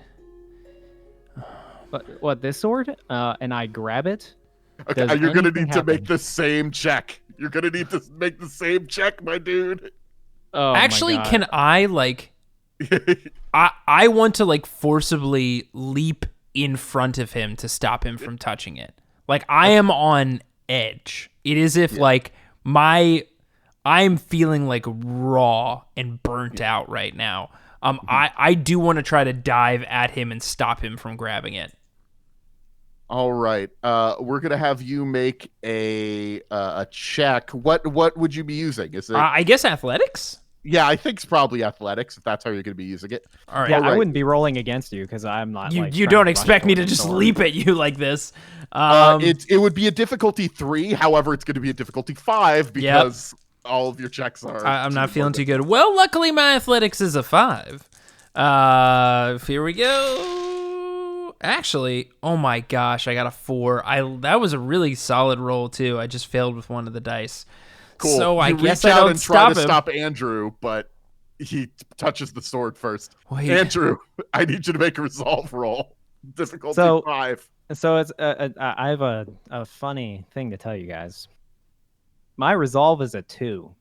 What this sword? And I grab it. Okay, you're going to need to make the same check. You're going to need to make the same check, my dude. Oh, actually, my God. can I, like... I want to, like, forcibly leap in front of him to stop him from touching it. Like, I am on edge. It is if, like, I'm feeling, like, raw and burnt out right now. I do want to try to dive at him and stop him from grabbing it. All right. We're gonna have you make a check. What would you be using? Is it? I guess athletics. Yeah, I think it's probably athletics if that's how you're gonna be using it. All right. Yeah, All right. I wouldn't be rolling against you because I'm not. You don't expect me to just leap at you like this. It would be a difficulty 3. However, it's going to be a difficulty 5 because all of your checks are. I'm not feeling too good. Well, luckily my athletics is a 5. Here we go. Actually, oh my gosh, I got a 4. That was a really solid roll too. I just failed with one of the dice. Cool. So I guess reach I out don't and try to him. stop Andrew, but he touches the sword first. Wait. Andrew, I need you to make a resolve roll. Difficulty 5. So it's I have a funny thing to tell you guys. My resolve is a 2.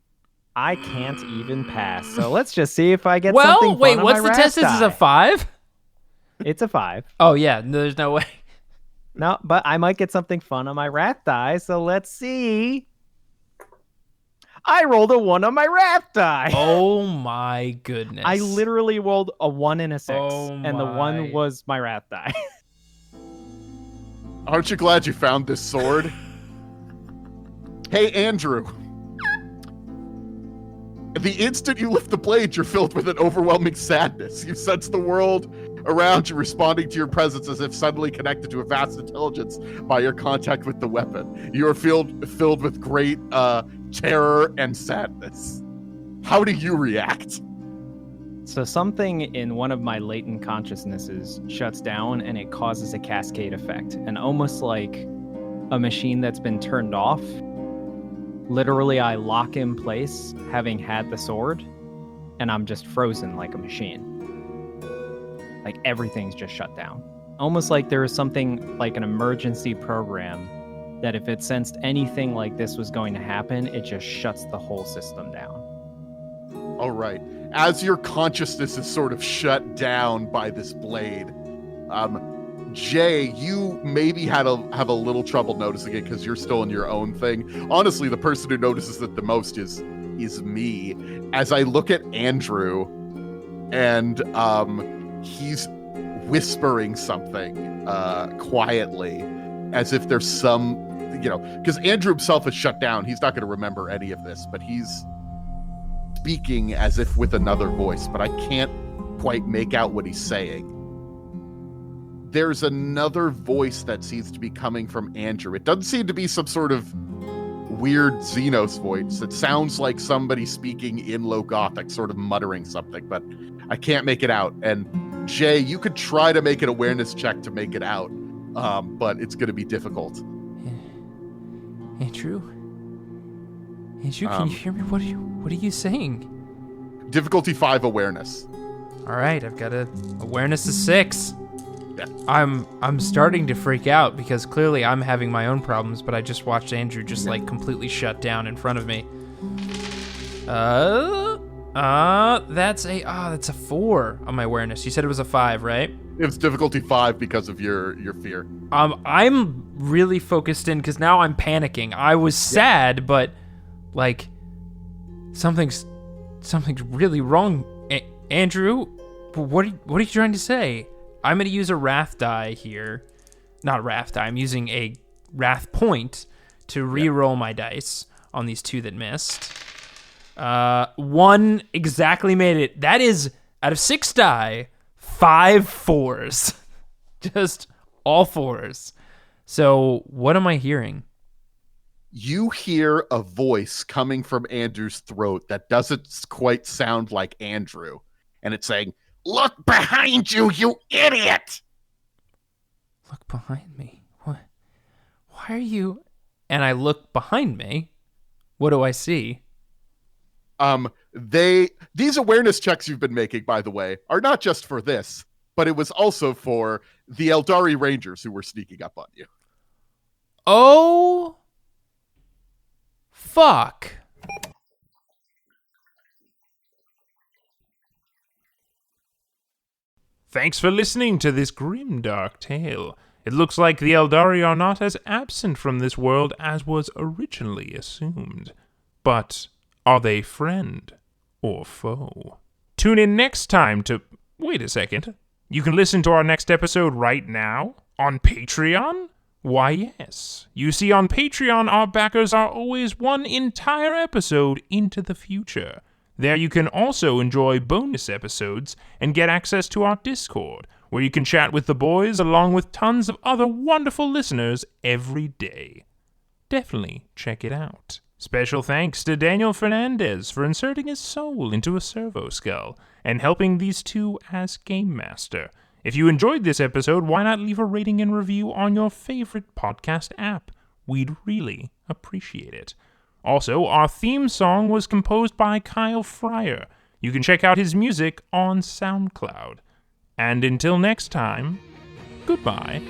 I can't even pass. So let's just see if I get something fun wait, on what's my the test? This is die. a 5? It's a 5. Oh yeah, no, there's no way. No, but I might get something fun on my wrath die. So let's see. I rolled a 1 on my wrath die. Oh my goodness. I literally rolled a 1 and a 6, Oh and the my. 1 was my wrath die. Aren't you glad you found this sword? Hey, Andrew. The instant you lift the blade, you're filled with an overwhelming sadness. You sense the world around you responding to your presence as if suddenly connected to a vast intelligence by your contact with the weapon. You are filled with great terror and sadness. How do you react? So something in one of my latent consciousnesses shuts down and it causes a cascade effect. And almost like a machine that's been turned off, literally I lock in place having had the sword and I'm just frozen like a machine. Like everything's just shut down. Almost like there is something like an emergency program that if it sensed anything like this was going to happen, it just shuts the whole system down. All right. As your consciousness is sort of shut down by this blade, Jay, you maybe have a little trouble noticing it because you're still in your own thing. Honestly, the person who notices it the most is me. As I look at Andrew, and he's whispering something quietly, as if there's some, because Andrew himself is shut down. He's not going to remember any of this, but he's speaking as if with another voice, but I can't quite make out what he's saying. There's another voice that seems to be coming from Andrew. It doesn't seem to be some sort of weird Xenos voice. It sounds like somebody speaking in Low Gothic, sort of muttering something, but I can't make it out. And Jay, you could try to make an awareness check to make it out, but it's going to be difficult. Andrew, can you hear me? What are you saying? Difficulty 5 awareness. All right, I've got awareness is 6. Yeah. I'm starting to freak out because clearly I'm having my own problems, but I just watched Andrew just like completely shut down in front of me. That's a 4 on my awareness. You said it was a 5, right? It's difficulty 5 because of your fear. I'm really focused in because now I'm panicking. I was sad, but like something's really wrong. Andrew, what are you trying to say? I'm going to use a wrath die here. Not wrath die. I'm using a wrath point to re-roll my dice on these 2 that missed. 1 exactly made it. That is, out of 6 die, 5 4s. Just all 4s. So what am I hearing? You hear a voice coming from Andrew's throat that doesn't quite sound like Andrew. And it's saying, "Look behind you, you idiot!" Look behind me. What? Why are you? And I look behind me. What do I see? These awareness checks you've been making, by the way, are not just for this, but it was also for the Aeldari Rangers who were sneaking up on you. Oh, fuck. Thanks for listening to this grim, dark tale. It looks like the Aeldari are not as absent from this world as was originally assumed. But are they friend or foe? Tune in next time to... Wait a second. You can listen to our next episode right now? On Patreon? Why, yes. You see, on Patreon, our backers are always one entire episode into the future. There you can also enjoy bonus episodes and get access to our Discord, where you can chat with the boys along with tons of other wonderful listeners every day. Definitely check it out. Special thanks to Daniel Fernandez for inserting his soul into a servo skull and helping these 2 as Game Master. If you enjoyed this episode, why not leave a rating and review on your favorite podcast app? We'd really appreciate it. Also, our theme song was composed by Kyle Fryer. You can check out his music on SoundCloud. And until next time, goodbye.